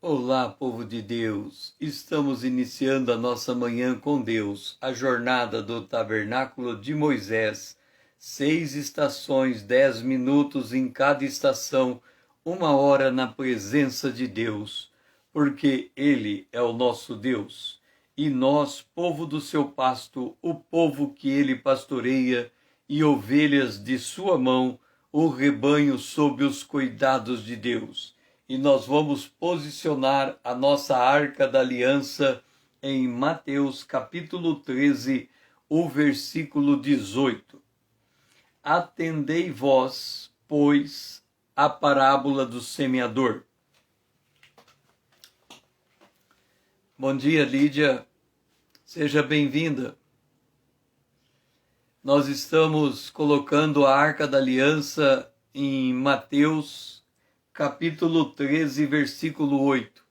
Olá, povo de Deus! Estamos iniciando a nossa manhã com Deus, a jornada do Tabernáculo de Moisés. 6 estações, 10 minutos em cada estação, 1 hora na presença de Deus, porque Ele é o nosso Deus. E nós, povo do seu pasto, o povo que Ele pastoreia, e ovelhas de sua mão, o rebanho sob os cuidados de Deus. E nós vamos posicionar a nossa arca da aliança em Mateus capítulo 13, o versículo 18. Atendei vós, pois, a parábola do semeador. Bom dia, Lídia. Seja bem-vinda. Nós estamos colocando a arca da aliança em Mateus capítulo 13, versículo 8.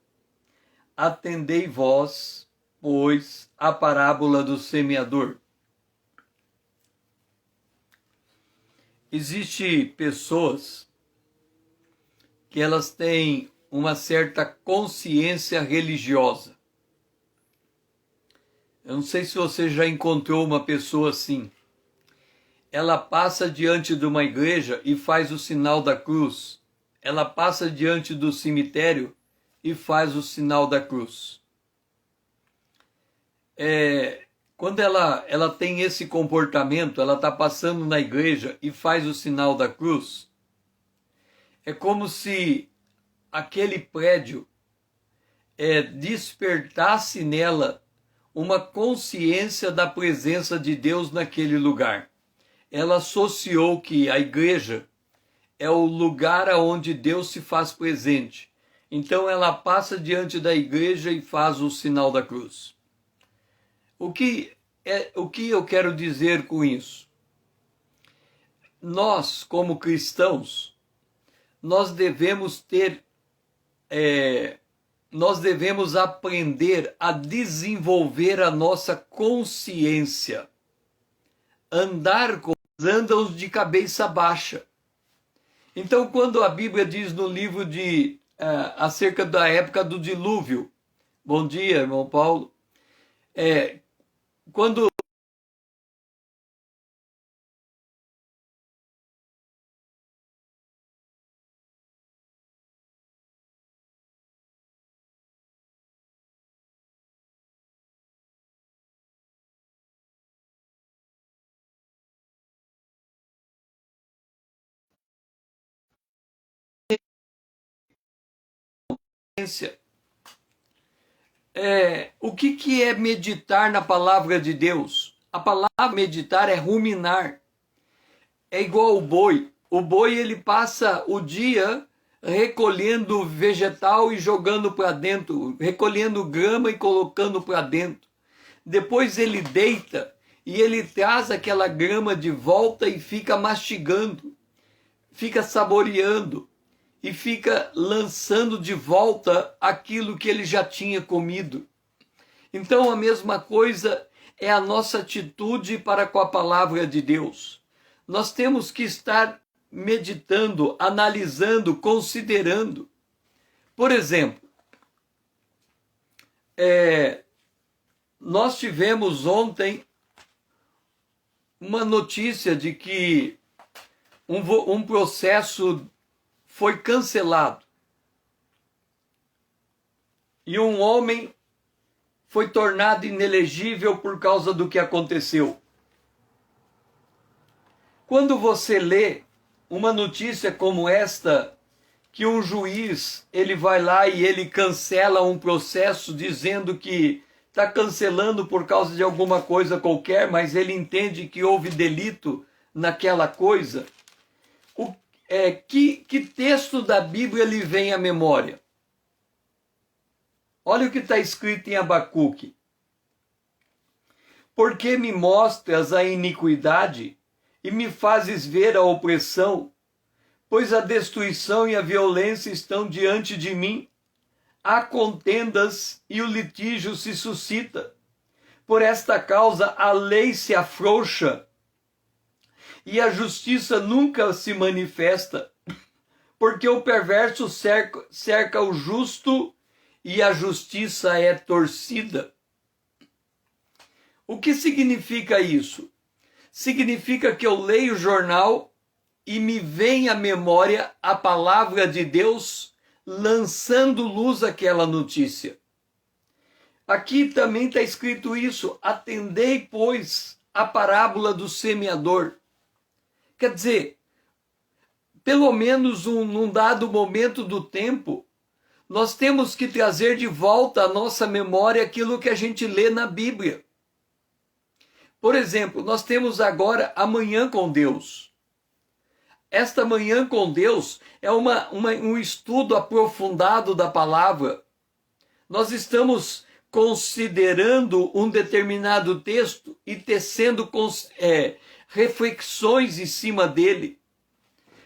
Atendei vós, pois, a parábola do semeador. Existem pessoas que elas têm uma certa consciência religiosa. Eu não sei se você já encontrou uma pessoa assim. Ela passa diante de uma igreja e faz o sinal da cruz. Ela passa diante do cemitério e faz o sinal da cruz. Quando ela tem esse comportamento, ela está passando na igreja e faz o sinal da cruz, é como se aquele prédio despertasse nela uma consciência da presença de Deus naquele lugar. Ela associou que a igreja é o lugar onde Deus se faz presente. Então ela passa diante da igreja e faz o sinal da cruz. O que eu quero dizer com isso? Nós, como cristãos, nós devemos aprender a desenvolver a nossa consciência. Andar como andam de cabeça baixa. Então, quando a Bíblia diz no livro acerca da época do dilúvio, bom dia, irmão Paulo, quando o que é meditar na palavra de Deus? A palavra meditar é ruminar. É igual o boi. O boi ele passa o dia recolhendo vegetal e jogando para dentro, recolhendo grama e colocando para dentro. Depois ele deita e ele traz aquela grama de volta e fica mastigando, fica saboreando e fica lançando de volta aquilo que ele já tinha comido. Então a mesma coisa é a nossa atitude para com a palavra de Deus. Nós temos que estar meditando, analisando, considerando. Por exemplo, nós tivemos ontem uma notícia de que um processo foi cancelado. E um homem foi tornado inelegível por causa do que aconteceu. Quando você lê uma notícia como esta, que um juiz ele vai lá e ele cancela um processo dizendo que está cancelando por causa de alguma coisa qualquer, mas ele entende que houve delito naquela coisa, que texto da Bíblia lhe vem à memória? Olha o que está escrito em Abacuque. Porque me mostras a iniquidade e me fazes ver a opressão, pois a destruição e a violência estão diante de mim. Há contendas e o litígio se suscita. Por esta causa a lei se afrouxa e a justiça nunca se manifesta, porque o perverso cerca o justo e a justiça é torcida. O que significa isso? Significa que eu leio o jornal e me vem à memória a palavra de Deus lançando luz àquela notícia. Aqui também está escrito isso: atendei, pois, a parábola do semeador. Quer dizer, pelo menos num dado momento do tempo, nós temos que trazer de volta à nossa memória aquilo que a gente lê na Bíblia. Por exemplo, nós temos agora a Manhã com Deus. Esta Manhã com Deus é um estudo aprofundado da palavra. Nós estamos considerando um determinado texto e tecendo reflexões em cima dele.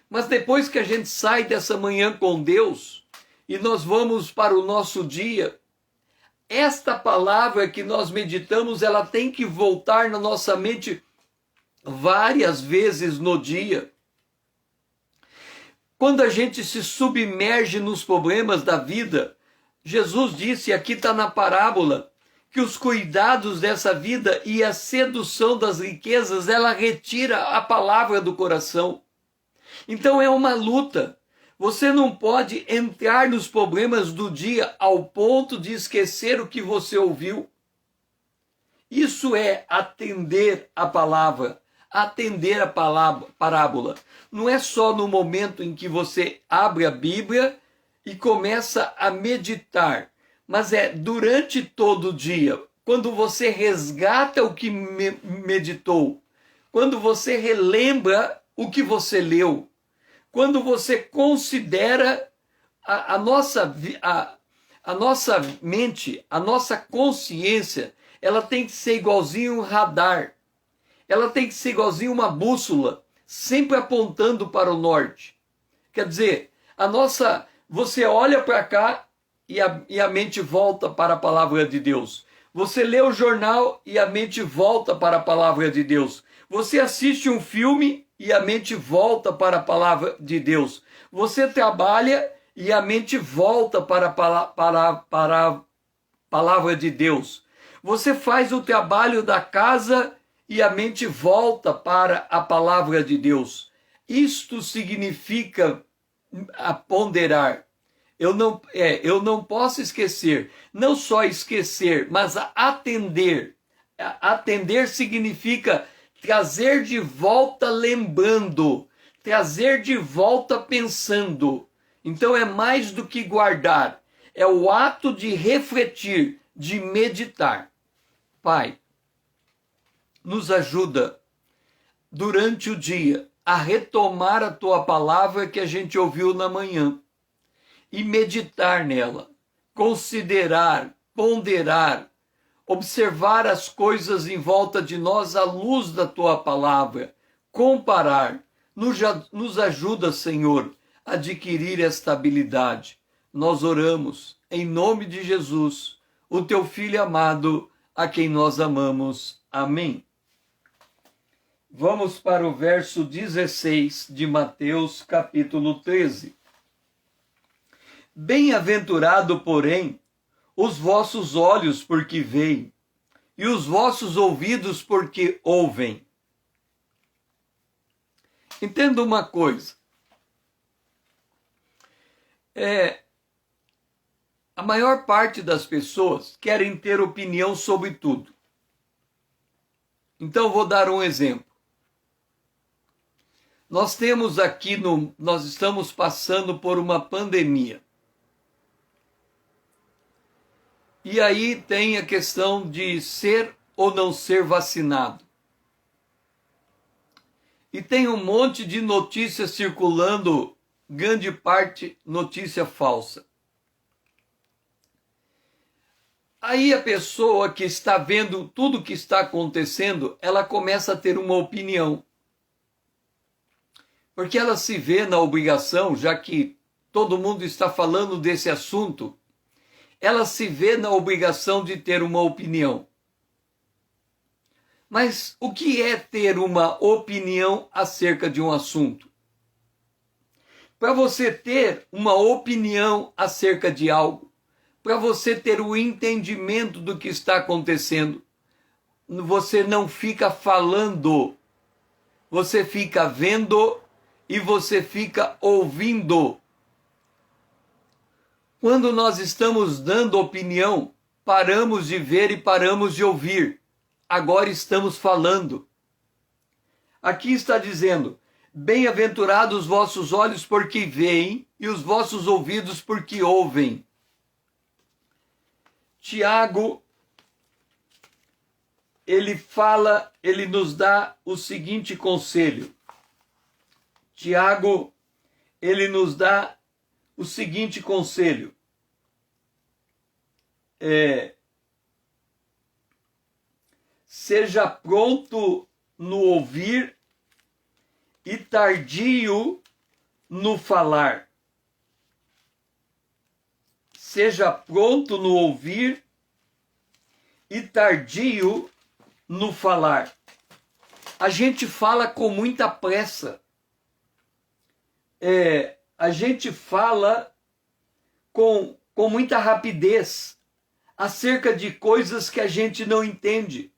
Mas depois que a gente sai dessa Manhã com Deus e nós vamos para o nosso dia, esta palavra que nós meditamos, ela tem que voltar na nossa mente várias vezes no dia. Quando a gente se submerge nos problemas da vida, Jesus disse, aqui está na parábola, que os cuidados dessa vida e a sedução das riquezas, ela retira a palavra do coração. Então é uma luta. Você não pode entrar nos problemas do dia ao ponto de esquecer o que você ouviu. Isso é atender a palavra, atender a parábola. Não é só no momento em que você abre a Bíblia e começa a meditar, mas é durante todo o dia, quando você resgata o que meditou, quando você relembra o que você leu, quando você considera a nossa mente, a nossa consciência, ela tem que ser igualzinho um radar, ela tem que ser igualzinho uma bússola, sempre apontando para o norte. Quer dizer, você olha para cá e a mente volta para a palavra de Deus. Você lê o jornal e a mente volta para a palavra de Deus. Você assiste um filme e a mente volta para a palavra de Deus. Você trabalha e a mente volta para a palavra de Deus. Você faz o trabalho da casa e a mente volta para a palavra de Deus. Isto significa ponderar. Eu não posso esquecer, não só esquecer, mas atender. Atender significa trazer de volta lembrando, trazer de volta pensando. Então é mais do que guardar, é o ato de refletir, de meditar. Pai, nos ajuda durante o dia a retomar a tua palavra que a gente ouviu na manhã e meditar nela, considerar, ponderar, observar as coisas em volta de nós à luz da tua palavra, comparar. Nos ajuda, Senhor, a adquirir esta habilidade. Nós oramos em nome de Jesus, o teu Filho amado, a quem nós amamos. Amém. Vamos para o verso 16 de Mateus, capítulo 13. Bem-aventurado, porém, os vossos olhos porque veem, e os vossos ouvidos porque ouvem. Entenda uma coisa. A maior parte das pessoas querem ter opinião sobre tudo. Então, vou dar um exemplo. Nós estamos passando por uma pandemia. E aí tem a questão de ser ou não ser vacinado. E tem um monte de notícias circulando, grande parte notícia falsa. Aí a pessoa que está vendo tudo o que está acontecendo, ela começa a ter uma opinião. Porque ela se vê na obrigação, já que todo mundo está falando desse assunto, ela se vê na obrigação de ter uma opinião. Mas o que é ter uma opinião acerca de um assunto? Para você ter uma opinião acerca de algo, para você ter o entendimento do que está acontecendo. Você não fica falando, você fica vendo e você fica ouvindo. Quando nós estamos dando opinião, paramos de ver e paramos de ouvir. Agora estamos falando. Aqui está dizendo: bem-aventurados os vossos olhos porque veem e os vossos ouvidos porque ouvem. Tiago, ele nos dá o seguinte conselho. Tiago, ele nos dá o seguinte conselho. Seja pronto no ouvir e tardio no falar. Seja pronto no ouvir e tardio no falar. A gente fala com muita pressa. A gente fala com muita rapidez acerca de coisas que a gente não entende,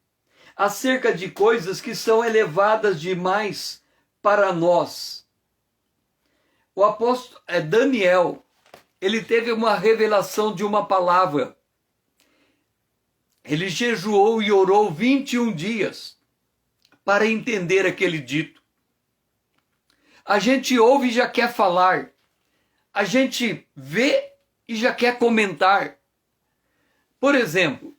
acerca de coisas que são elevadas demais para nós. O apóstolo Daniel, ele teve uma revelação de uma palavra. Ele jejuou e orou 21 dias para entender aquele dito. A gente ouve e já quer falar. A gente vê e já quer comentar. Por exemplo,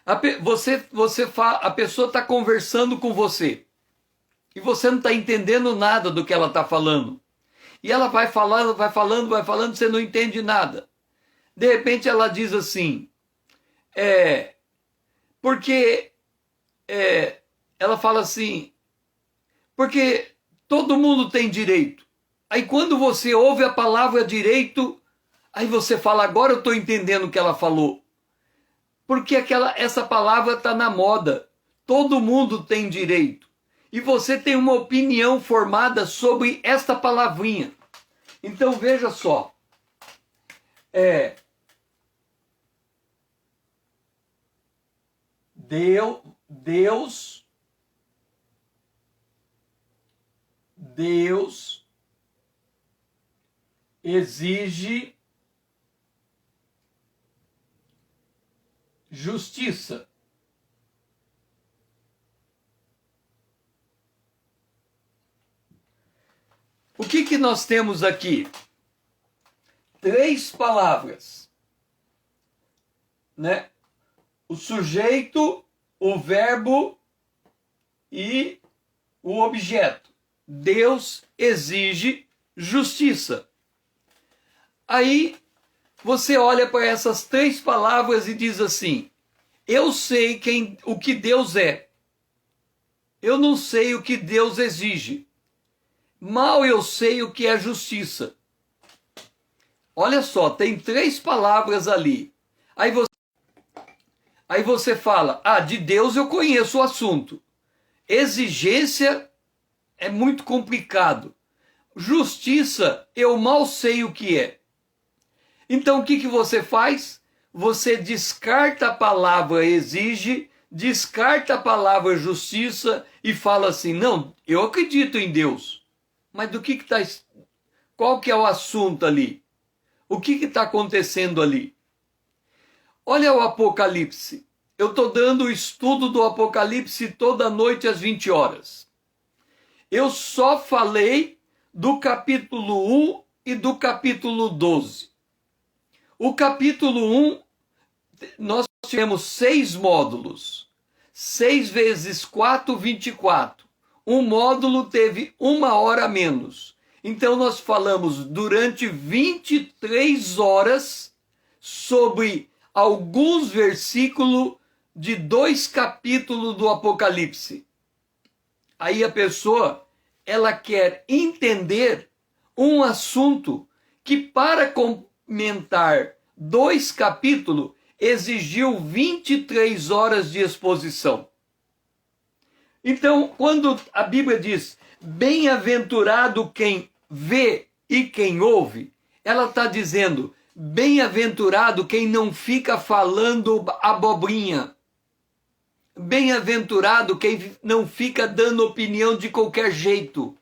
a pessoa está conversando com você e você não está entendendo nada do que ela está falando. E ela vai falando, você não entende nada. De repente ela diz assim, ela fala assim, porque todo mundo tem direito. Aí quando você ouve a palavra direito, aí você fala, agora eu estou entendendo o que ela falou. Porque essa palavra está na moda. Todo mundo tem direito. E você tem uma opinião formada sobre esta palavrinha. Então veja só. Deus exige justiça. O que nós temos aqui? 3 palavras, né? O sujeito, o verbo e o objeto. Deus exige justiça. Aí você olha para essas 3 palavras e diz assim: eu sei o que Deus é. Eu não sei o que Deus exige. Mal eu sei o que é justiça. Olha só, tem 3 palavras ali. Aí você fala, de Deus eu conheço o assunto. Exigência é muito complicado. Justiça, eu mal sei o que é. Então o que você faz? Você descarta a palavra exige, descarta a palavra justiça e fala assim, não, eu acredito em Deus. Mas qual que é o assunto ali? O que está acontecendo ali? Olha o Apocalipse. Eu estou dando o estudo do Apocalipse toda noite às 20 horas. Eu só falei do capítulo 1 e do capítulo 12. O capítulo 1, nós tivemos 6 módulos. 6 vezes 4, 24. Um módulo teve 1 hora a menos. Então nós falamos durante 23 horas sobre alguns versículos de 2 capítulos do Apocalipse. Aí a pessoa, ela quer entender um assunto que para comentar 2 capítulos exigiu 23 horas de exposição. Então, quando a Bíblia diz, bem-aventurado quem vê e quem ouve, ela está dizendo, Bem-aventurado quem não fica falando abobrinha. Bem-aventurado quem não fica dando opinião de qualquer jeito.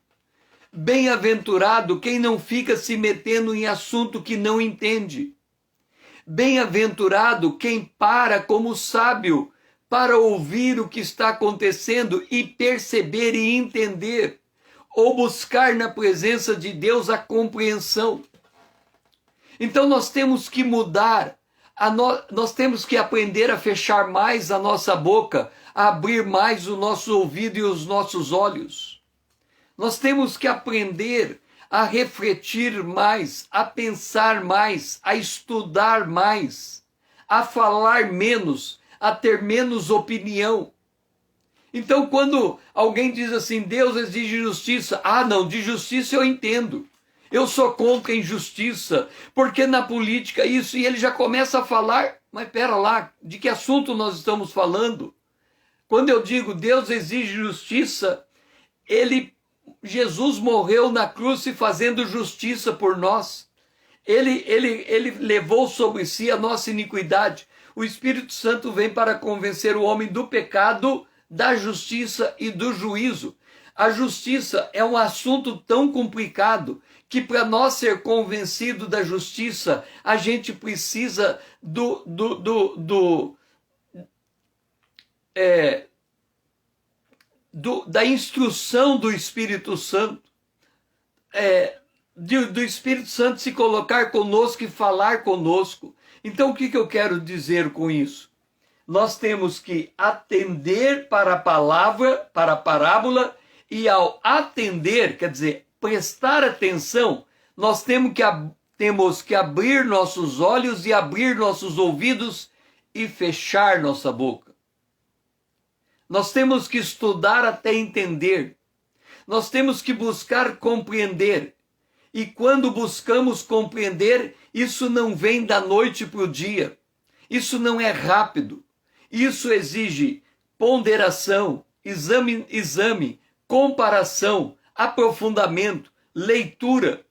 Bem-aventurado quem não fica se metendo em assunto que não entende. Bem-aventurado quem para como sábio para ouvir o que está acontecendo e perceber e entender, ou buscar na presença de Deus a compreensão. Então nós temos que mudar, nós temos que aprender a fechar mais a nossa boca, a abrir mais o nosso ouvido e os nossos olhos. Nós temos que aprender a refletir mais, a pensar mais, a estudar mais, a falar menos, a ter menos opinião. Então, quando alguém diz assim, Deus exige justiça, não, de justiça eu entendo. Eu sou contra a injustiça, porque na política isso, e ele já começa a falar, mas pera lá, de que assunto nós estamos falando? Quando eu digo Deus exige justiça, Jesus morreu na cruz e fazendo justiça por nós. Ele levou sobre si a nossa iniquidade. O Espírito Santo vem para convencer o homem do pecado, da justiça e do juízo. A justiça é um assunto tão complicado que para nós ser convencido da justiça, a gente precisa da instrução do Espírito Santo, do Espírito Santo se colocar conosco e falar conosco. Então o que eu quero dizer com isso? Nós temos que atender para a palavra, para a parábola, e ao atender, quer dizer, prestar atenção, nós temos que abrir nossos olhos e abrir nossos ouvidos e fechar nossa boca. Nós temos que estudar até entender. Nós temos que buscar compreender. E quando buscamos compreender, isso não vem da noite para o dia. Isso não é rápido. Isso exige ponderação, exame, comparação, aprofundamento, leitura,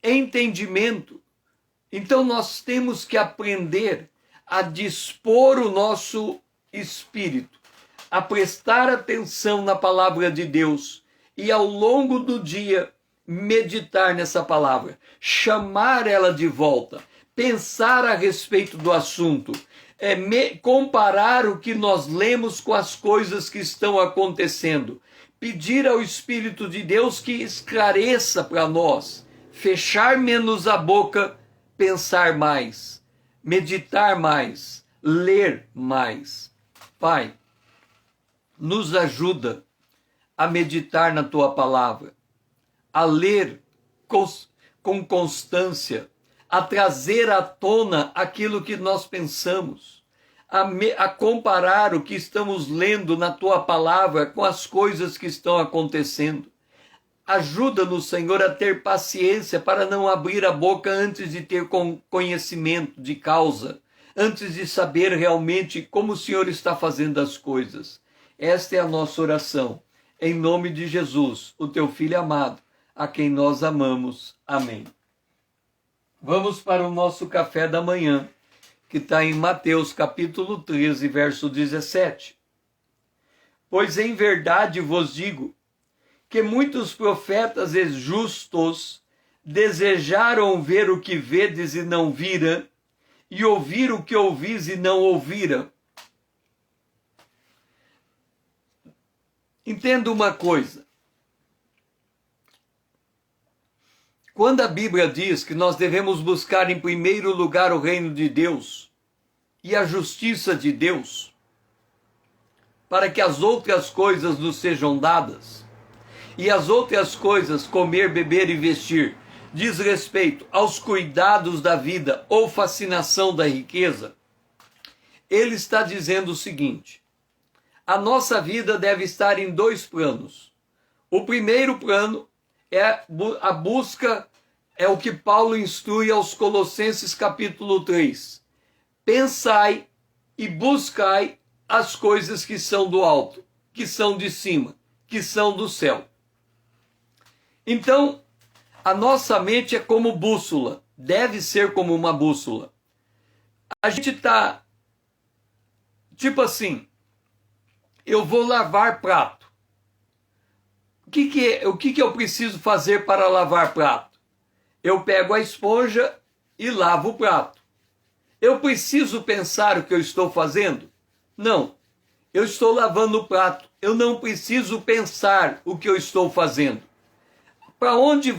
entendimento. Então nós temos que aprender a dispor o nosso espírito, a prestar atenção na palavra de Deus e ao longo do dia meditar nessa palavra, chamar ela de volta, pensar a respeito do assunto, comparar o que nós lemos com as coisas que estão acontecendo, pedir ao Espírito de Deus que esclareça para nós, fechar menos a boca, pensar mais, meditar mais, ler mais. Pai, nos ajuda a meditar na Tua palavra, a ler com constância, a trazer à tona aquilo que nós pensamos, a comparar o que estamos lendo na Tua palavra com as coisas que estão acontecendo. Ajuda-nos, Senhor, a ter paciência para não abrir a boca antes de ter conhecimento de causa, antes de saber realmente como o Senhor está fazendo as coisas. Esta é a nossa oração. Em nome de Jesus, o Teu Filho amado, a quem nós amamos. Amém. Vamos para o nosso café da manhã, que está em Mateus capítulo 13, verso 17. Pois em verdade vos digo, que muitos profetas e justos desejaram ver o que vedes e não viram, e ouvir o que ouvis e não ouviram. Entenda uma coisa. Quando a Bíblia diz que nós devemos buscar em primeiro lugar o reino de Deus e a justiça de Deus, para que as outras coisas nos sejam dadas, e as outras coisas, comer, beber e vestir, diz respeito aos cuidados da vida ou fascinação da riqueza, ele está dizendo o seguinte: a nossa vida deve estar em dois planos. O primeiro plano é a busca, é o que Paulo instrui aos Colossenses capítulo 3. Pensai e buscai as coisas que são do alto, que são de cima, que são do céu. Então, a nossa mente é como bússola, deve ser como uma bússola. A gente tá, tipo assim, eu vou lavar prato. O que eu preciso fazer para lavar prato? Eu pego a esponja e lavo o prato. Eu preciso pensar o que eu estou fazendo? Não. Eu estou lavando o prato. Eu não preciso pensar o que eu estou fazendo. Para onde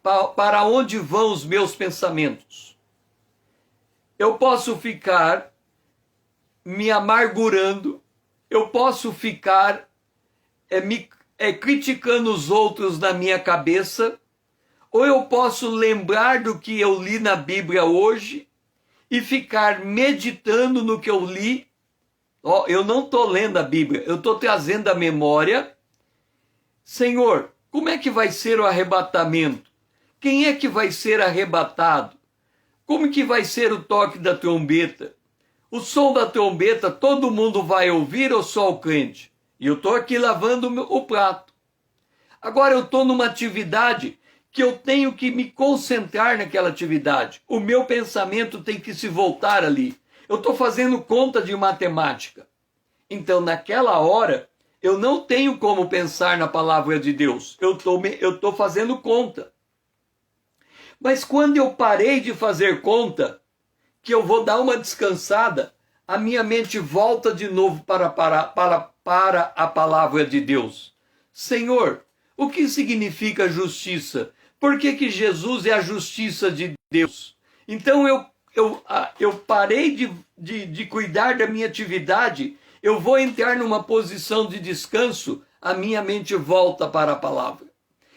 para onde vão os meus pensamentos? Eu posso ficar me amargurando, eu posso ficar criticando os outros na minha cabeça, ou eu posso lembrar do que eu li na Bíblia hoje e ficar meditando no que eu li. Eu não estou lendo a Bíblia, eu estou trazendo a memória. Senhor, como é que vai ser o arrebatamento? Quem é que vai ser arrebatado? Como que vai ser o toque da trombeta? O som da trombeta todo mundo vai ouvir ou só o crente? E eu estou aqui lavando o prato. Agora eu estou numa atividade que eu tenho que me concentrar naquela atividade. O meu pensamento tem que se voltar ali. Eu estou fazendo conta de matemática. Então, naquela hora, eu não tenho como pensar na palavra de Deus. Eu estou fazendo conta. Mas quando eu parei de fazer conta, que eu vou dar uma descansada, a minha mente volta de novo para a palavra de Deus. Senhor, o que significa justiça? Por que Jesus é a justiça de Deus? Então eu parei de cuidar da minha atividade, eu vou entrar numa posição de descanso, a minha mente volta para a palavra.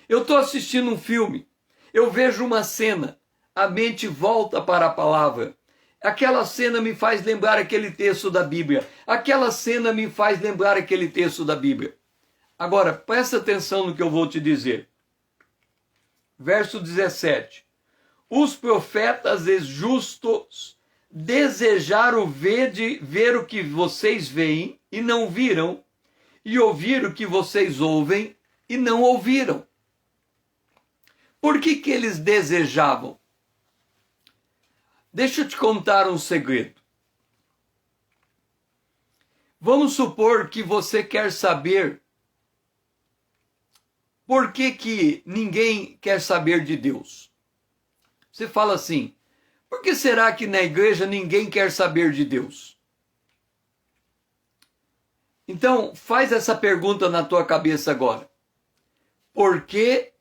Eu estou assistindo um filme, eu vejo uma cena, a mente volta para a palavra. Aquela cena me faz lembrar aquele texto da Bíblia. Aquela cena me faz lembrar aquele texto da Bíblia. Agora, presta atenção no que eu vou te dizer. Verso 17. Os profetas justos desejaram ver o que vocês veem e não viram, e ouvir o que vocês ouvem e não ouviram. Por que eles desejavam? Deixa eu te contar um segredo. Vamos supor que você quer saber por que ninguém quer saber de Deus. Você fala assim, por que será que na igreja ninguém quer saber de Deus? Então, faz essa pergunta na tua cabeça agora. Por que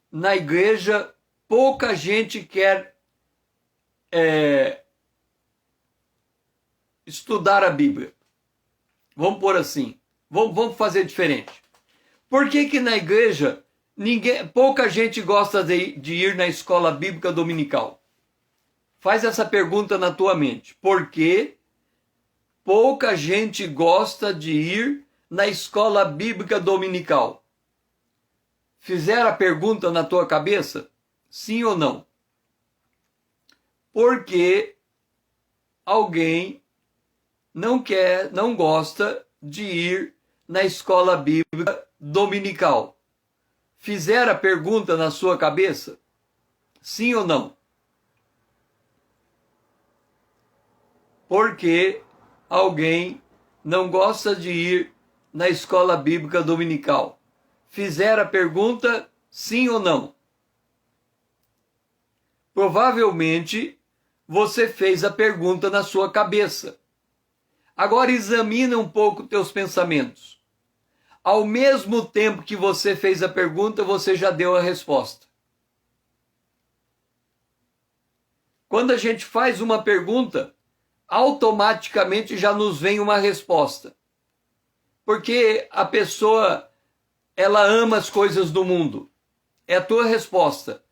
na igreja pouca gente quer estudar a Bíblia? Vamos pôr assim, vamos fazer diferente. Por que na igreja pouca gente gosta de ir na escola bíblica dominical? Faz essa pergunta na tua mente. Por que pouca gente gosta de ir na escola bíblica dominical? Fizeram a pergunta na tua cabeça? Sim ou não? Porque alguém não gosta de ir na escola bíblica dominical. Fizeram a pergunta na sua cabeça? Sim ou não? Porque alguém não gosta de ir na escola bíblica dominical. Fizeram a pergunta? Sim ou não? Provavelmente você fez a pergunta na sua cabeça. Agora examina um pouco teus pensamentos. Ao mesmo tempo que você fez a pergunta, você já deu a resposta. Quando a gente faz uma pergunta, automaticamente já nos vem uma resposta. Porque a pessoa, ela ama as coisas do mundo. É a tua resposta.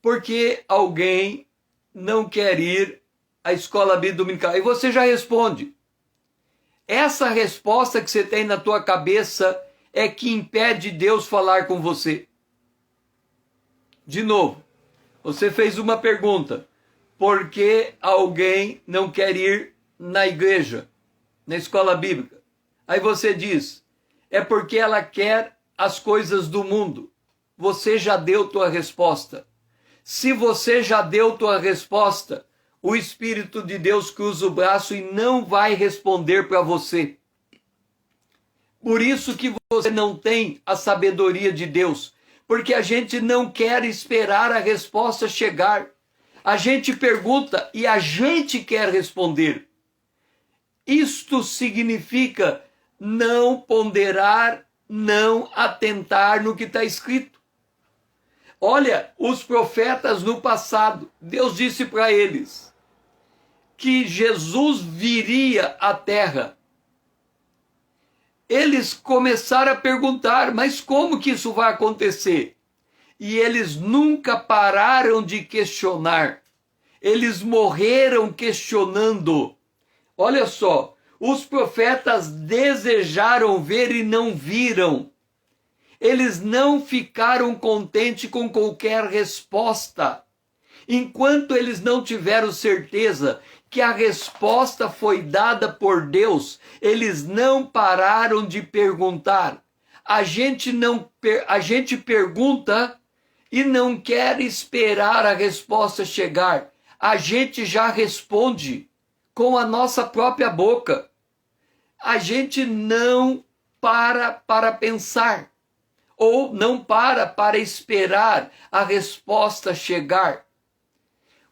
Porque alguém não quer ir à escola bíblica dominical. E você já responde. Essa resposta que você tem na tua cabeça é que impede Deus falar com você. De novo, você fez uma pergunta. Por que alguém não quer ir na igreja, na escola bíblica? Aí você diz, é porque ela quer as coisas do mundo. você já deu tua resposta. Se você já deu tua resposta, o Espírito de Deus cruza o braço e não vai responder para você. Por isso que você não tem a sabedoria de Deus, porque a gente não quer esperar a resposta chegar. A gente pergunta e a gente quer responder. Isto significa não ponderar, não atentar no que está escrito. Olha, os profetas no passado, Deus disse para eles que Jesus viria à terra. Eles começaram a perguntar, mas como que isso vai acontecer? E eles nunca pararam de questionar. Eles morreram questionando. Olha só, os profetas desejaram ver e não viram. Eles não ficaram contentes com qualquer resposta. Enquanto eles não tiveram certeza que a resposta foi dada por Deus, eles não pararam de perguntar. A gente pergunta e não quer esperar a resposta chegar. A gente já responde com a nossa própria boca. A gente não para pensar, ou não para esperar a resposta chegar.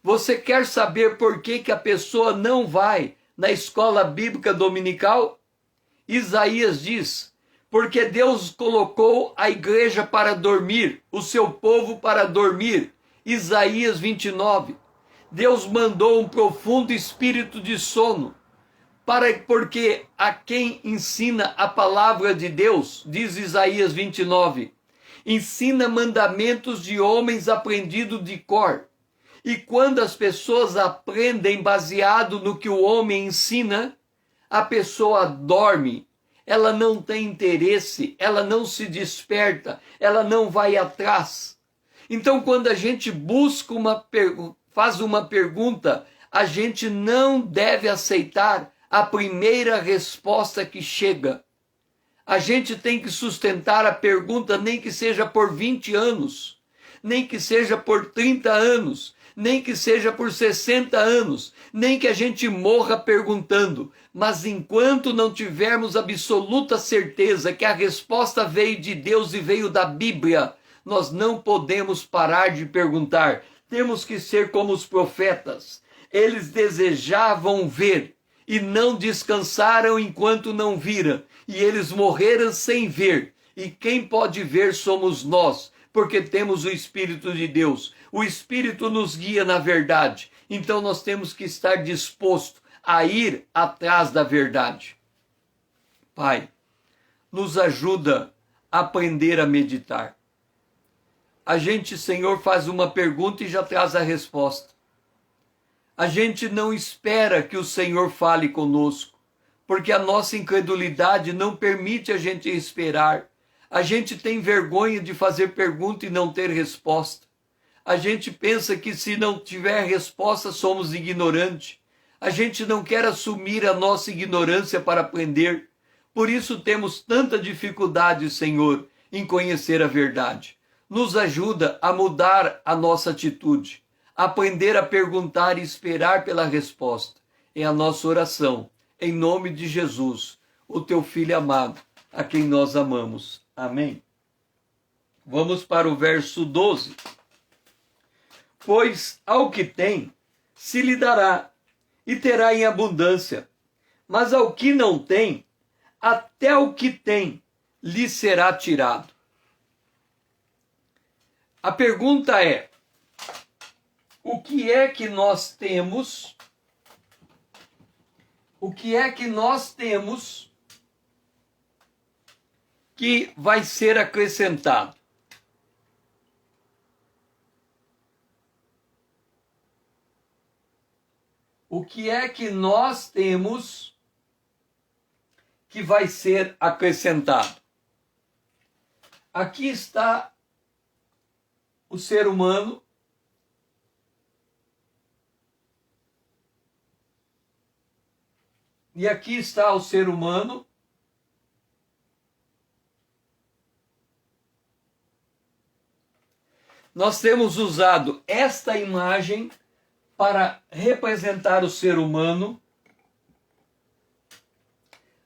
Você quer saber por que a pessoa não vai na escola bíblica dominical? Isaías diz, porque Deus colocou a igreja para dormir, o seu povo para dormir. Isaías 29. Deus mandou um profundo espírito de sono, porque a quem ensina a palavra de Deus, diz Isaías 29, ensina mandamentos de homens aprendidos de cor. E quando as pessoas aprendem baseado no que o homem ensina, a pessoa dorme, ela não tem interesse, ela não se desperta, ela não vai atrás. Então, quando a gente busca faz uma pergunta, a gente não deve aceitar a primeira resposta que chega. A gente tem que sustentar a pergunta, nem que seja por 20 anos, nem que seja por 30 anos, nem que seja por 60 anos, nem que a gente morra perguntando. Mas enquanto não tivermos absoluta certeza que a resposta veio de Deus e veio da Bíblia, nós não podemos parar de perguntar. Temos que ser como os profetas. Eles desejavam ver e não descansaram enquanto não viram. E eles morreram sem ver. E quem pode ver somos nós, porque temos o Espírito de Deus. O Espírito nos guia na verdade. Então nós temos que estar disposto a ir atrás da verdade. Pai, nos ajuda a aprender a meditar. A gente, Senhor, faz uma pergunta e já traz a resposta. A gente não espera que o Senhor fale conosco, porque a nossa incredulidade não permite a gente esperar. A gente tem vergonha de fazer pergunta e não ter resposta. A gente pensa que se não tiver resposta somos ignorantes. A gente não quer assumir a nossa ignorância para aprender. Por isso temos tanta dificuldade, Senhor, em conhecer a verdade. Nos ajuda a mudar a nossa atitude, aprender a perguntar e esperar pela resposta. É a nossa oração, em nome de Jesus, o teu Filho amado, a quem nós amamos. Amém. Vamos para o verso 12. Pois ao que tem, se lhe dará, e terá em abundância. Mas ao que não tem, até o que tem, lhe será tirado. A pergunta é, o que é que nós temos? O que é que nós temos que vai ser acrescentado? O que é que nós temos que vai ser acrescentado? Aqui está o ser humano. E aqui está o ser humano. nós temos usado esta imagem para representar o ser humano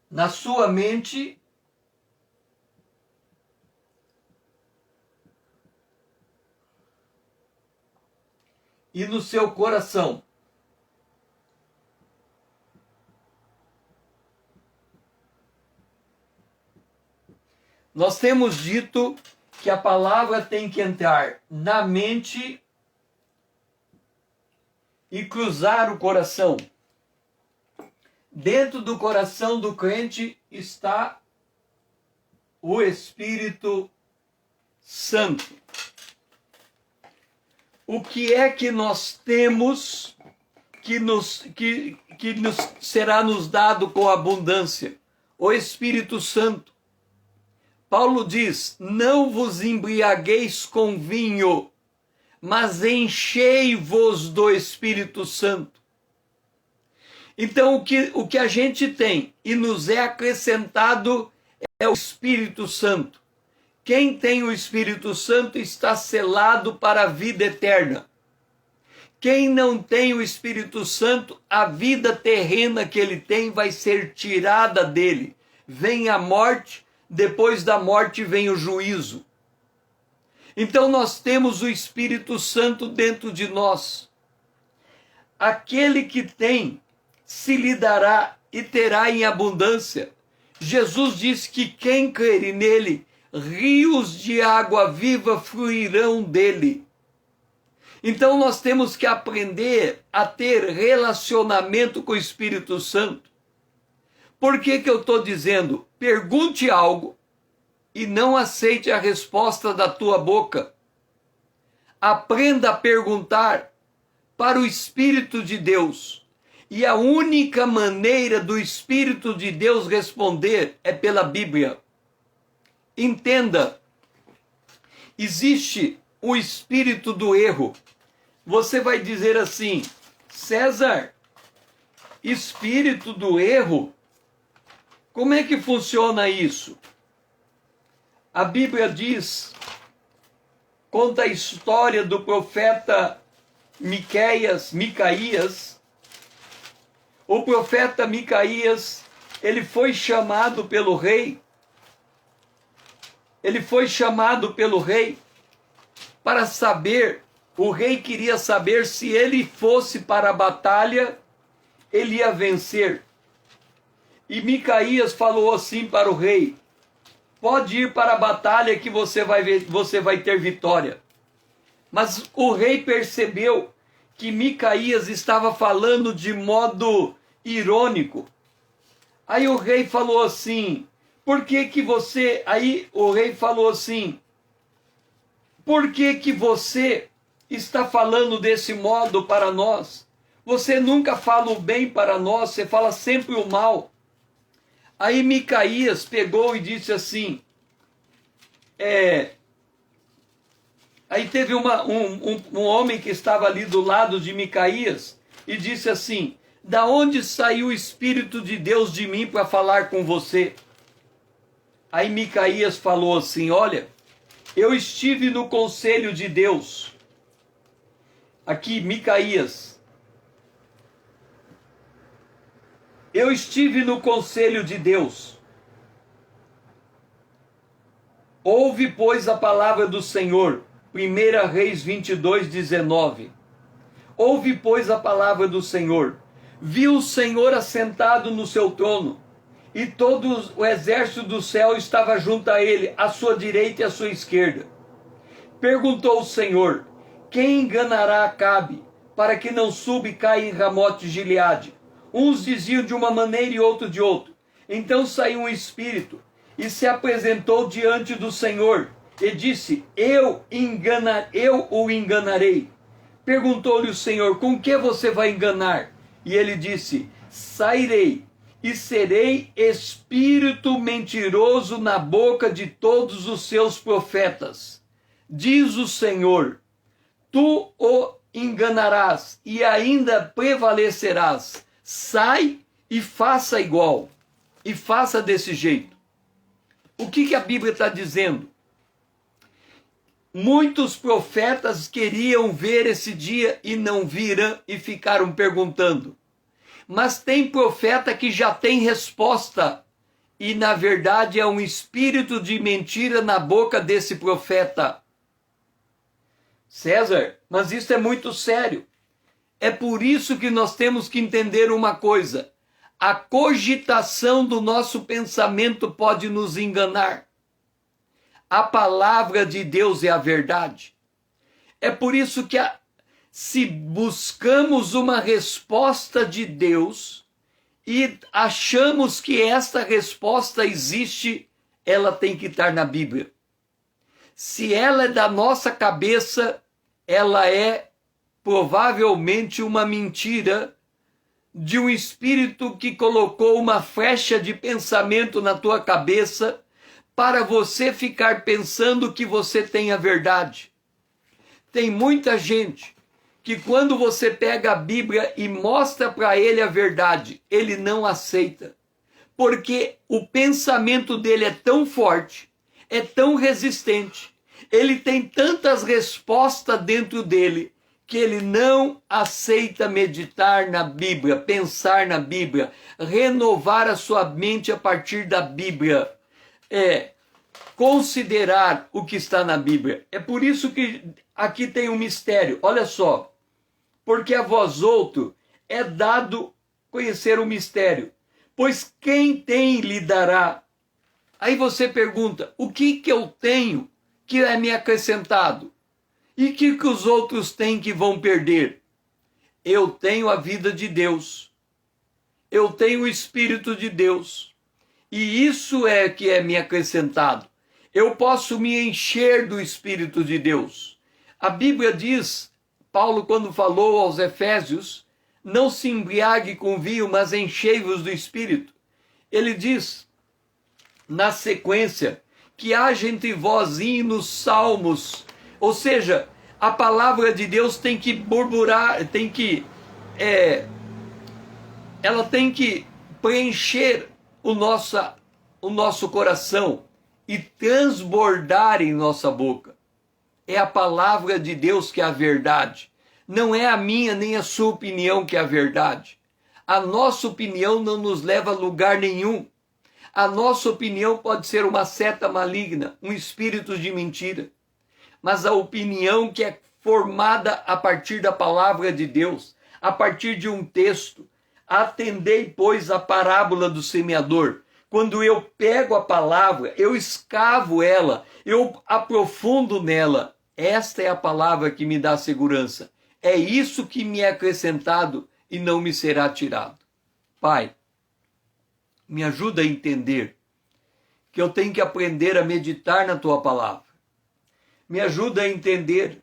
na sua mente e no seu coração. Nós temos dito que a palavra tem que entrar na mente e cruzar o coração. Dentro do coração do crente está o Espírito Santo. O que é que nós temos que nos será nos dado com abundância? O Espírito Santo. Paulo diz: não vos embriagueis com vinho, mas enchei-vos do Espírito Santo. Então o que a gente tem e nos é acrescentado é o Espírito Santo. Quem tem o Espírito Santo está selado para a vida eterna. Quem não tem o Espírito Santo, a vida terrena que ele tem vai ser tirada dele. Vem a morte, depois da morte vem o juízo. Então nós temos o Espírito Santo dentro de nós. Aquele que tem, se lhe dará e terá em abundância. Jesus disse que quem crer nele, rios de água viva fluirão dele. Então nós temos que aprender a ter relacionamento com o Espírito Santo. Por que eu estou dizendo? Pergunte algo e não aceite a resposta da tua boca. Aprenda a perguntar para o Espírito de Deus. E a única maneira do Espírito de Deus responder é pela Bíblia. Entenda, existe o espírito do erro. Você vai dizer assim: César, espírito do erro? Como é que funciona isso? A Bíblia diz, conta a história do profeta Micaías. O profeta Micaías, ele foi chamado pelo rei. Ele foi chamado pelo rei para saber, o rei queria saber se ele fosse para a batalha, ele ia vencer. E Micaías falou assim para o rei: pode ir para a batalha que você vai ter vitória. Mas o rei percebeu que Micaías estava falando de modo irônico. Aí o rei falou assim: por que você... Aí o rei falou assim: por que você está falando desse modo para nós? Você nunca fala o bem para nós, você fala sempre o mal. Aí Micaías pegou e disse assim, aí teve um homem que estava ali do lado de Micaías e disse assim: da onde saiu o Espírito de Deus de mim para falar com você? Aí Micaías falou assim: olha, eu estive no conselho de Deus. Aqui, Micaías. Eu estive no conselho de Deus. Ouve, pois, a palavra do Senhor. 1 Reis 22:19. Ouve, pois, a palavra do Senhor. Viu o Senhor assentado no seu trono, e todo o exército do céu estava junto a ele, à sua direita e à sua esquerda. Perguntou o Senhor: quem enganará Acabe, para que não suba e caia em Ramote de Gileade? Uns diziam de uma maneira e outro de outra. Então saiu um espírito e se apresentou diante do Senhor e disse: eu o enganarei. Perguntou-lhe o Senhor: com que você vai enganar? E ele disse: sairei e serei espírito mentiroso na boca de todos os seus profetas. Diz o Senhor: tu o enganarás e ainda prevalecerás. Sai e faça igual. E faça desse jeito. O que a Bíblia está dizendo? Muitos profetas queriam ver esse dia e não viram e ficaram perguntando. Mas tem profeta que já tem resposta. E na verdade é um espírito de mentira na boca desse profeta. César, mas isso é muito sério. É por isso que nós temos que entender uma coisa. A cogitação do nosso pensamento pode nos enganar. A palavra de Deus é a verdade. É por isso que se buscamos uma resposta de Deus e achamos que esta resposta existe, ela tem que estar na Bíblia. Se ela é da nossa cabeça, ela é provavelmente uma mentira de um espírito que colocou uma flecha de pensamento na tua cabeça para você ficar pensando que você tem a verdade. Tem muita gente que quando você pega a Bíblia e mostra para ele a verdade, ele não aceita. Porque o pensamento dele é tão forte, é tão resistente, ele tem tantas respostas dentro dele, que ele não aceita meditar na Bíblia, pensar na Bíblia, renovar a sua mente a partir da Bíblia. Considerar o que está na Bíblia. É por isso que aqui tem um mistério. Olha só. Porque a vós outro é dado conhecer o mistério. Pois quem tem lhe dará. Aí você pergunta, o que eu tenho que é me acrescentado? E que os outros têm que vão perder? Eu tenho a vida de Deus. Eu tenho o Espírito de Deus. E isso é que é me acrescentado. Eu posso me encher do Espírito de Deus. A Bíblia diz, Paulo quando falou aos Efésios, não se embriague com vinho, mas enchei-vos do Espírito. Ele diz, na sequência, que haja entre vós hinos, salmos, ou seja, a palavra de Deus tem que burburar, ela tem que preencher o nosso coração e transbordar em nossa boca. É a palavra de Deus que é a verdade. Não é a minha nem a sua opinião que é a verdade. A nossa opinião não nos leva a lugar nenhum. A nossa opinião pode ser uma seta maligna, um espírito de mentira. Mas a opinião que é formada a partir da palavra de Deus, a partir de um texto. Atendei, pois, a parábola do semeador. Quando eu pego a palavra, eu escavo ela, eu aprofundo nela. Esta é a palavra que me dá segurança. É isso que me é acrescentado e não me será tirado. Pai, me ajuda a entender que eu tenho que aprender a meditar na tua palavra. Me ajuda a entender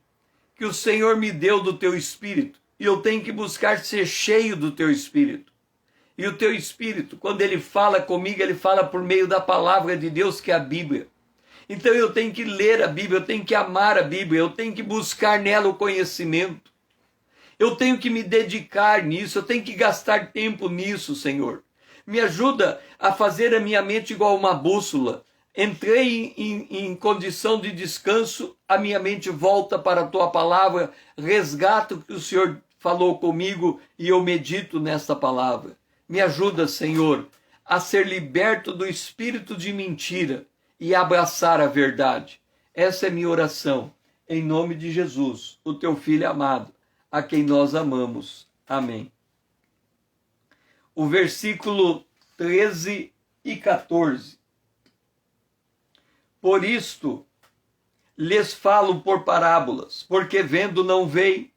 que o Senhor me deu do teu Espírito e eu tenho que buscar ser cheio do teu Espírito. E o teu Espírito, quando ele fala comigo, ele fala por meio da palavra de Deus, que é a Bíblia. Então eu tenho que ler a Bíblia, eu tenho que amar a Bíblia, eu tenho que buscar nela o conhecimento. Eu tenho que me dedicar nisso, eu tenho que gastar tempo nisso, Senhor. Me ajuda a fazer a minha mente igual uma bússola. Entrei em condição de descanso, a minha mente volta para a tua palavra, resgato o que o Senhor falou comigo e eu medito nesta palavra. Me ajuda, Senhor, a ser liberto do espírito de mentira e abraçar a verdade. Essa é minha oração, em nome de Jesus, o teu Filho amado, a quem nós amamos. Amém. O versículo 13 e 14. Por isto lhes falo por parábolas, porque vendo não veem,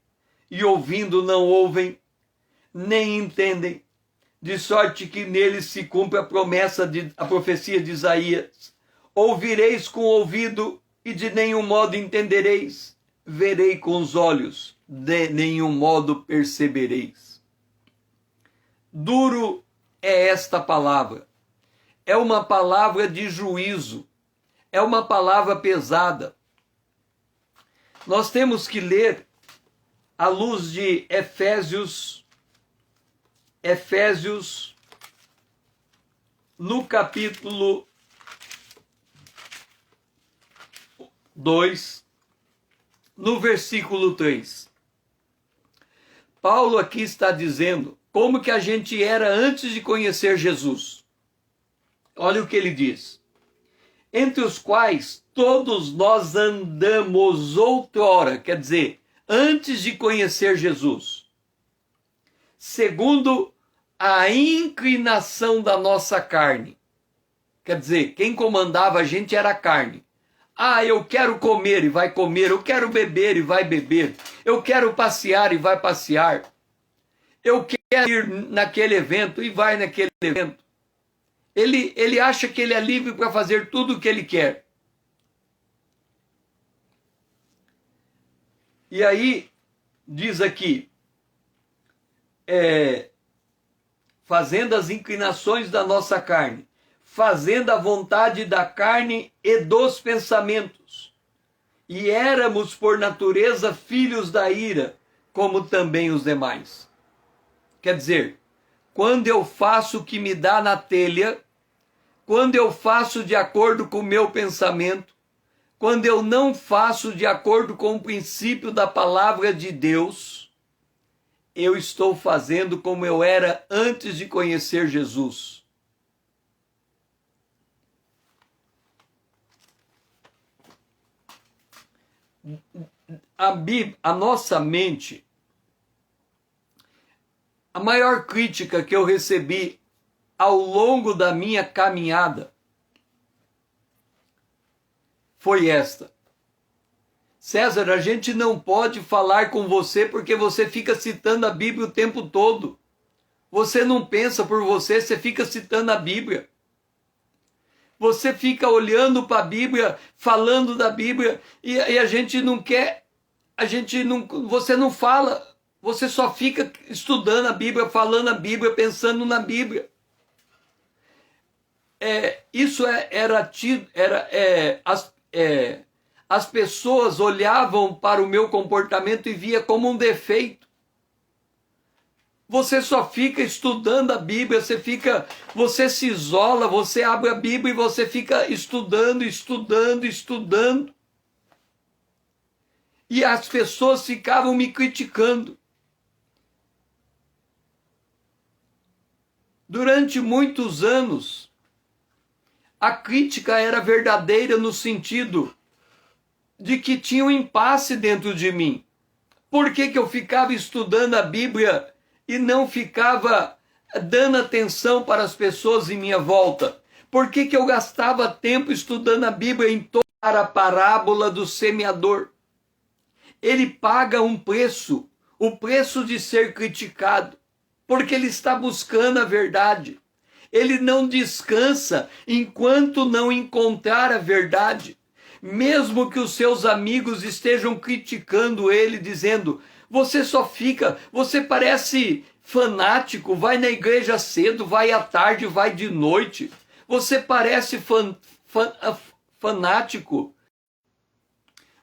e ouvindo não ouvem, nem entendem, de sorte que neles se cumpre a profecia de Isaías. Ouvireis com o ouvido e de nenhum modo entendereis, verei com os olhos, de nenhum modo percebereis. Duro é esta palavra. É uma palavra de juízo. É uma palavra pesada. Nós temos que ler à luz de Efésios, no capítulo 2, no versículo 3. Paulo aqui está dizendo como que a gente era antes de conhecer Jesus. Olha o que ele diz. Entre os quais todos nós andamos outrora, quer dizer, antes de conhecer Jesus, segundo a inclinação da nossa carne. Quer dizer, quem comandava a gente era a carne. Ah, eu quero comer e vai comer, eu quero beber e vai beber, eu quero passear e vai passear, eu quero ir naquele evento e vai naquele evento. Ele acha que ele é livre para fazer tudo o que ele quer. E aí, diz aqui, fazendo as inclinações da nossa carne, fazendo a vontade da carne e dos pensamentos. E éramos, por natureza, filhos da ira, como também os demais. Quer dizer, quando eu faço o que me dá na telha, quando eu faço de acordo com o meu pensamento, quando eu não faço de acordo com o princípio da palavra de Deus, eu estou fazendo como eu era antes de conhecer Jesus. A nossa mente, a maior crítica que eu recebi ao longo da minha caminhada foi esta: César, a gente não pode falar com você porque você fica citando a Bíblia o tempo todo. Você não pensa por você, você fica citando a Bíblia. Você fica olhando para a Bíblia, falando da Bíblia, e a gente não quer, você não fala, você só fica estudando a Bíblia, falando a Bíblia, pensando na Bíblia. As pessoas olhavam para o meu comportamento e via como um defeito. Você só fica estudando a Bíblia, você se isola, você abre a Bíblia e você fica estudando. E as pessoas ficavam me criticando. Durante muitos anos, a crítica era verdadeira no sentido de que tinha um impasse dentro de mim. Por que eu ficava estudando a Bíblia e não ficava dando atenção para as pessoas em minha volta? Por que eu gastava tempo estudando a Bíblia em toda a parábola do semeador? Ele paga um preço, o preço de ser criticado, porque ele está buscando a verdade. Ele não descansa enquanto não encontrar a verdade. Mesmo que os seus amigos estejam criticando ele, dizendo: você parece fanático, vai na igreja cedo, vai à tarde, vai de noite. Você parece fanático.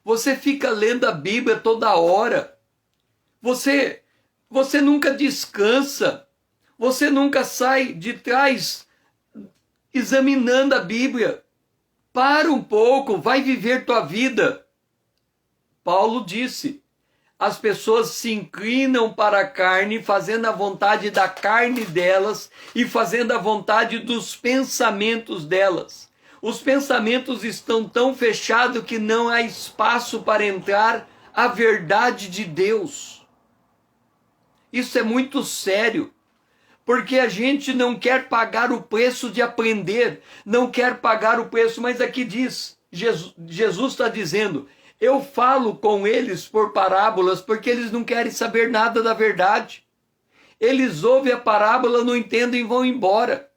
Você fica lendo a Bíblia toda hora. Você nunca descansa. Você nunca sai de trás examinando a Bíblia. Para um pouco, vai viver tua vida. Paulo disse: as pessoas se inclinam para a carne, fazendo a vontade da carne delas e fazendo a vontade dos pensamentos delas. Os pensamentos estão tão fechados que não há espaço para entrar a verdade de Deus. Isso é muito sério, porque a gente não quer pagar o preço de aprender, não quer pagar o preço, mas aqui diz, Jesus está dizendo: eu falo com eles por parábolas, porque eles não querem saber nada da verdade. Eles ouvem a parábola, não entendem e vão embora.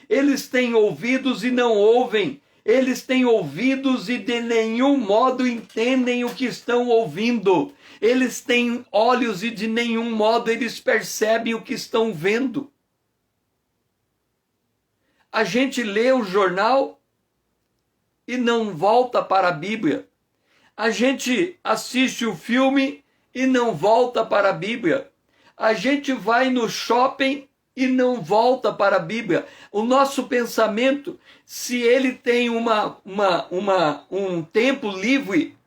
Eles têm ouvidos e não ouvem. Eles têm ouvidos e de nenhum modo entendem o que estão ouvindo. Eles têm olhos e de nenhum modo eles percebem o que estão vendo. A gente lê o jornal e não volta para a Bíblia. A gente assiste o filme e não volta para a Bíblia. A gente vai no shopping e não volta para a Bíblia. O nosso pensamento, se ele tem um tempo livre,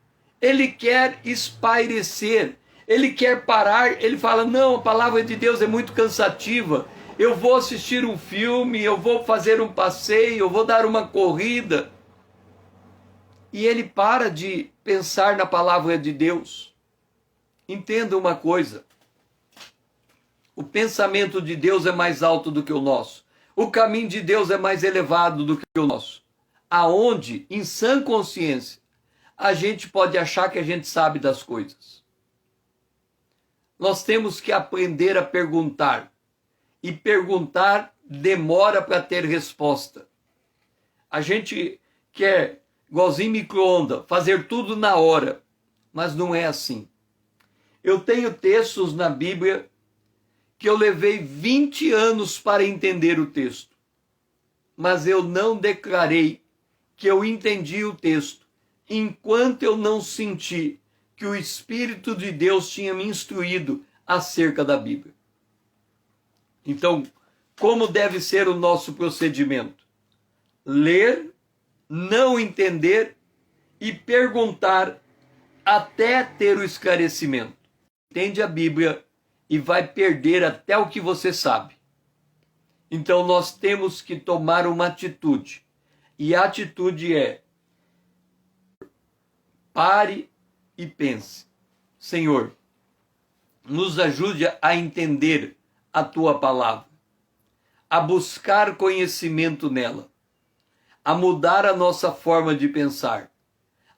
ele quer espairecer, ele quer parar, ele fala, não, a palavra de Deus é muito cansativa, eu vou assistir um filme, eu vou fazer um passeio, eu vou dar uma corrida. E ele para de pensar na palavra de Deus. Entenda uma coisa, o pensamento de Deus é mais alto do que o nosso. O caminho de Deus é mais elevado do que o nosso. Aonde, em sã consciência, a gente pode achar que a gente sabe das coisas. Nós temos que aprender a perguntar. E perguntar demora para ter resposta. A gente quer, igualzinho micro-ondas, fazer tudo na hora. Mas não é assim. Eu tenho textos na Bíblia que eu levei 20 anos para entender o texto. Mas eu não declarei que eu entendi o texto enquanto eu não senti que o Espírito de Deus tinha me instruído acerca da Bíblia. Então, como deve ser o nosso procedimento? Ler, não entender e perguntar até ter o esclarecimento. Entende a Bíblia e vai perder até o que você sabe. Então nós temos que tomar uma atitude. E a atitude é: pare e pense. Senhor, nos ajude a entender a tua palavra, a buscar conhecimento nela, a mudar a nossa forma de pensar,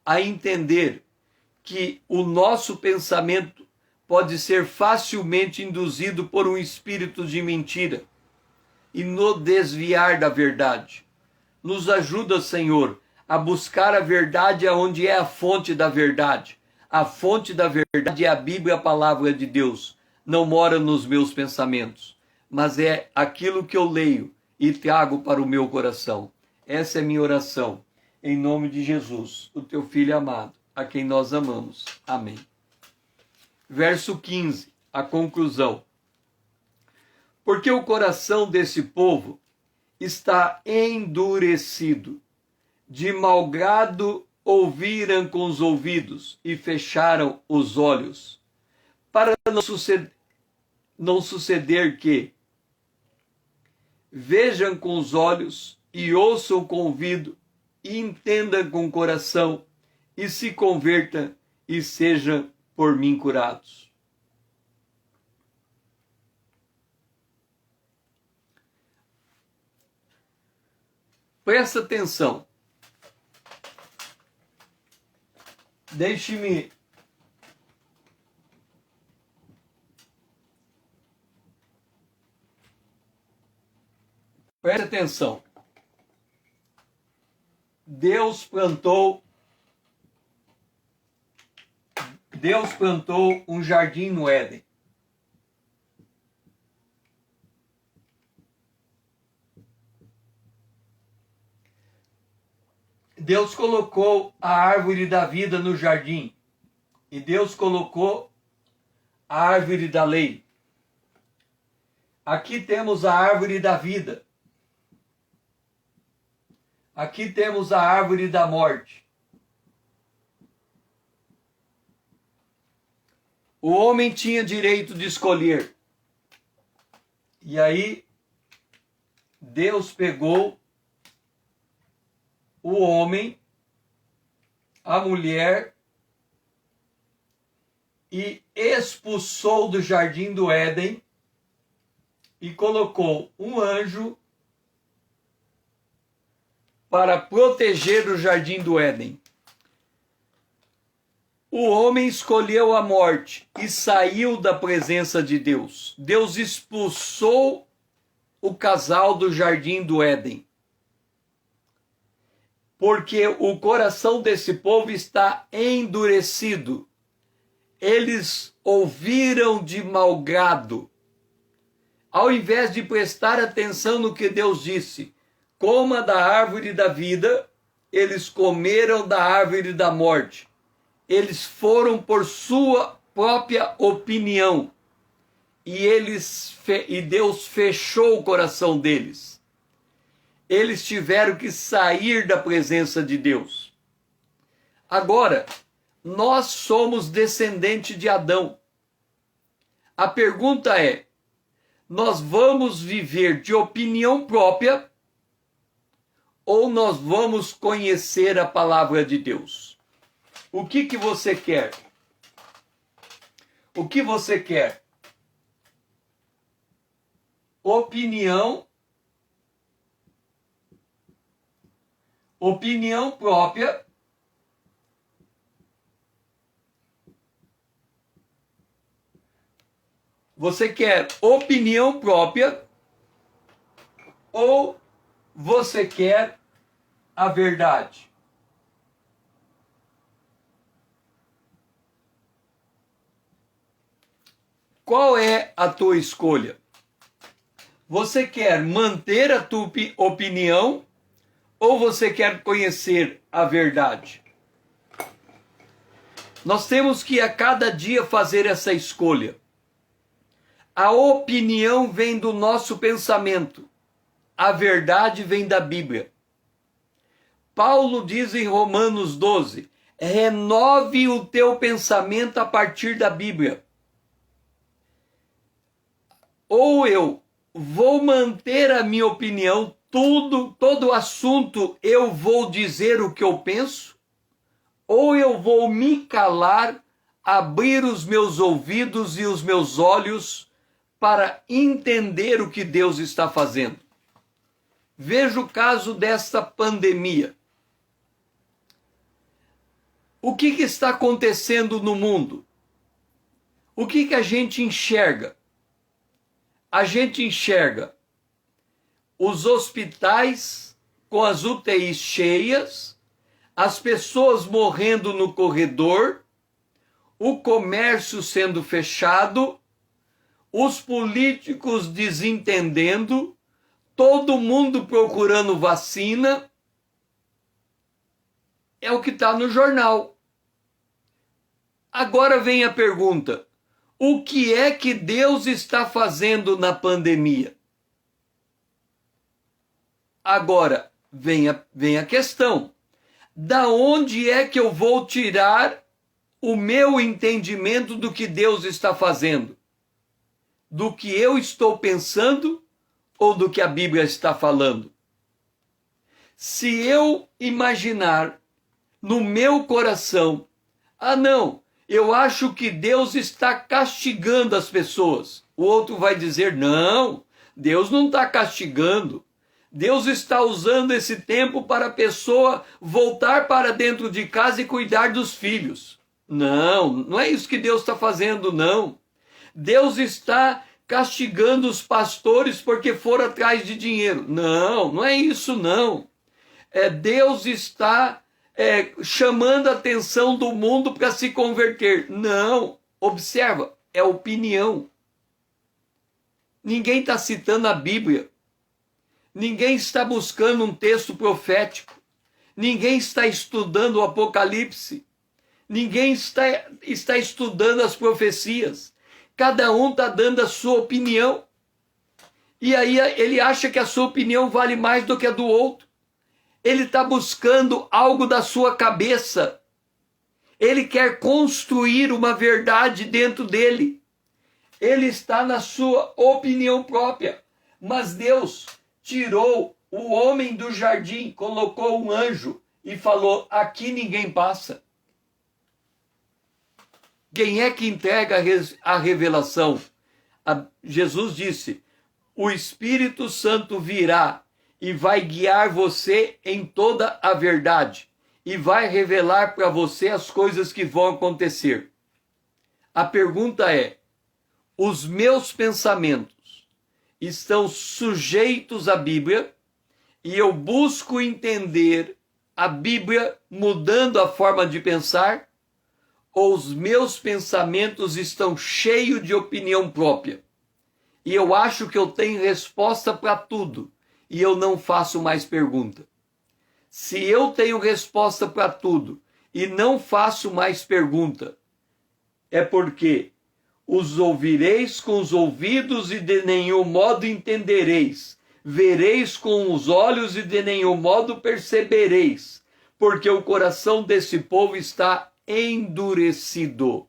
a entender que o nosso pensamento pode ser facilmente induzido por um espírito de mentira e nos desviar da verdade. Nos ajuda, Senhor, a buscar a verdade aonde é a fonte da verdade. A fonte da verdade é a Bíblia, a palavra de Deus. Não mora nos meus pensamentos, mas é aquilo que eu leio e trago para o meu coração. Essa é a minha oração, em nome de Jesus, o teu Filho amado, a quem nós amamos. Amém. Verso 15, a conclusão. Porque o coração desse povo está endurecido, de mau grado ouviram com os ouvidos e fecharam os olhos, para não suceder que vejam com os olhos e ouçam com o ouvido e entendam com o coração e se convertam e sejam por mim curados. Presta atenção. Deixe-me preste atenção. Deus plantou um jardim no Éden. Deus colocou a árvore da vida no jardim. E Deus colocou a árvore da lei. Aqui temos a árvore da vida. Aqui temos a árvore da morte. O homem tinha direito de escolher. E aí, Deus pegou o homem, a mulher, e expulsou do jardim do Éden e colocou um anjo para proteger o jardim do Éden. O homem escolheu a morte e saiu da presença de Deus. Deus expulsou o casal do jardim do Éden. Porque o coração desse povo está endurecido. Eles ouviram de mau grado. Ao invés de prestar atenção no que Deus disse, coma da árvore da vida, eles comeram da árvore da morte. Eles foram por sua própria opinião. E Deus fechou o coração deles. Eles tiveram que sair da presença de Deus. Agora, nós somos descendentes de Adão. A pergunta é: nós vamos viver de opinião própria ou nós vamos conhecer a palavra de Deus? O que você quer? O que você quer? Opinião própria Você quer opinião própria ou você quer a verdade? Qual é a tua escolha? Você quer manter a tua opinião ou você quer conhecer a verdade? Nós temos que a cada dia fazer essa escolha. A opinião vem do nosso pensamento. A verdade vem da Bíblia. Paulo diz em Romanos 12, renove o teu pensamento a partir da Bíblia. Ou eu vou manter a minha opinião, todo assunto eu vou dizer o que eu penso, ou eu vou me calar, abrir os meus ouvidos e os meus olhos para entender o que Deus está fazendo. Veja o caso desta pandemia. O que está acontecendo no mundo? O que a gente enxerga? A gente enxerga os hospitais com as UTIs cheias, as pessoas morrendo no corredor, o comércio sendo fechado, os políticos desentendendo, todo mundo procurando vacina. É o que está no jornal. Agora vem a pergunta: o que é que Deus está fazendo na pandemia? Agora vem a questão: da onde é que eu vou tirar o meu entendimento do que Deus está fazendo? Do que eu estou pensando ou do que a Bíblia está falando? Se eu imaginar no meu coração, não, eu acho que Deus está castigando as pessoas, o outro vai dizer, não, Deus não está castigando. Deus está usando esse tempo para a pessoa voltar para dentro de casa e cuidar dos filhos. Não é isso que Deus está fazendo, não. Deus está castigando os pastores porque foram atrás de dinheiro. Não é isso, não. Deus está chamando a atenção do mundo para se converter. Não, observa, é opinião. Ninguém está citando a Bíblia. Ninguém está buscando um texto profético. Ninguém está estudando o Apocalipse. Ninguém está estudando as profecias. Cada um está dando a sua opinião. E aí ele acha que a sua opinião vale mais do que a do outro. Ele está buscando algo da sua cabeça. Ele quer construir uma verdade dentro dele. Ele está na sua opinião própria. Mas Deus tirou o homem do jardim, colocou um anjo e falou, aqui ninguém passa. Quem é que entrega a revelação? Jesus disse, o Espírito Santo virá e vai guiar você em toda a verdade e vai revelar para você as coisas que vão acontecer. A pergunta é, os meus pensamentos estão sujeitos à Bíblia e eu busco entender a Bíblia mudando a forma de pensar? Ou os meus pensamentos estão cheios de opinião própria? E eu acho que eu tenho resposta para tudo e eu não faço mais pergunta. Se eu tenho resposta para tudo e não faço mais pergunta, é porque os ouvireis com os ouvidos e de nenhum modo entendereis. Vereis com os olhos e de nenhum modo percebereis. Porque o coração desse povo está endurecido.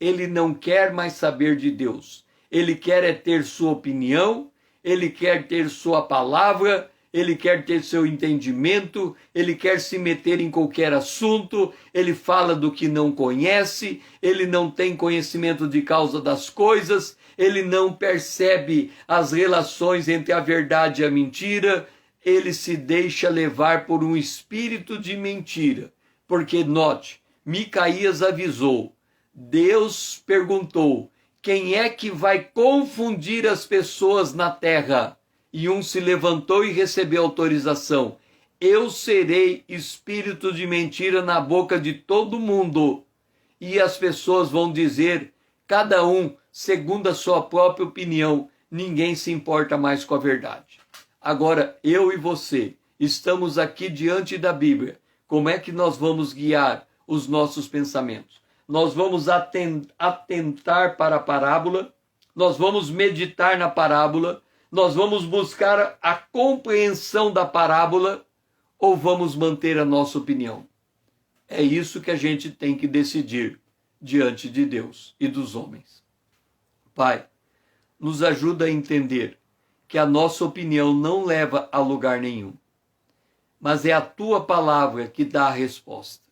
Ele não quer mais saber de Deus. Ele quer é ter sua opinião, ele quer ter sua palavra, ele quer ter seu entendimento, ele quer se meter em qualquer assunto, ele fala do que não conhece, ele não tem conhecimento de causa das coisas, ele não percebe as relações entre a verdade e a mentira, ele se deixa levar por um espírito de mentira. Porque, note, Micaías avisou, Deus perguntou, quem é que vai confundir as pessoas na terra? E um se levantou e recebeu autorização. Eu serei espírito de mentira na boca de todo mundo. E as pessoas vão dizer, cada um segundo a sua própria opinião, ninguém se importa mais com a verdade. Agora, eu e você estamos aqui diante da Bíblia. Como é que nós vamos guiar os nossos pensamentos? Nós vamos atentar para a parábola, nós vamos meditar na parábola, nós vamos buscar a compreensão da parábola ou vamos manter a nossa opinião? É isso que a gente tem que decidir diante de Deus e dos homens. Pai, nos ajuda a entender que a nossa opinião não leva a lugar nenhum, mas é a tua palavra que dá a resposta.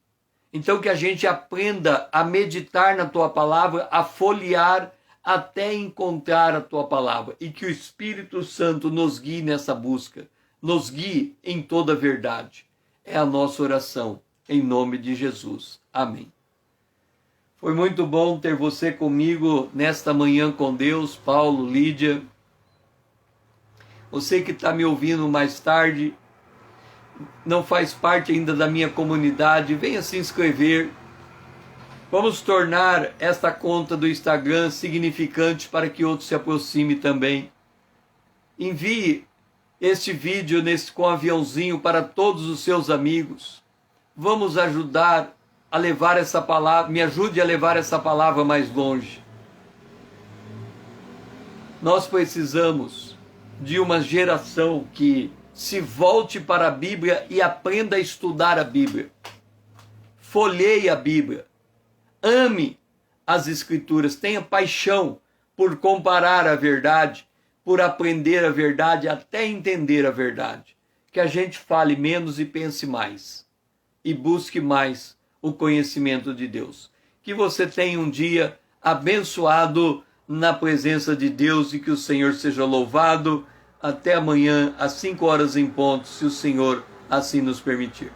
Então que a gente aprenda a meditar na tua palavra, a folhear até encontrar a tua palavra e que o Espírito Santo nos guie nessa busca, nos guie em toda a verdade. É a nossa oração, em nome de Jesus. Amém. Foi muito bom ter você comigo nesta manhã com Deus, Paulo, Lídia. Você que está me ouvindo mais tarde, não faz parte ainda da minha comunidade, venha se inscrever. Vamos tornar esta conta do Instagram significante para que outros se aproximem também. Envie este vídeo com aviãozinho para todos os seus amigos. Vamos ajudar a levar essa palavra, me ajude a levar essa palavra mais longe. Nós precisamos de uma geração que se volte para a Bíblia e aprenda a estudar a Bíblia. Folheie a Bíblia. Ame as Escrituras. Tenha paixão por comparar a verdade, por aprender a verdade, até entender a verdade. Que a gente fale menos e pense mais. E busque mais o conhecimento de Deus. Que você tenha um dia abençoado na presença de Deus e que o Senhor seja louvado. Até amanhã, às 5 horas em ponto, se o Senhor assim nos permitir.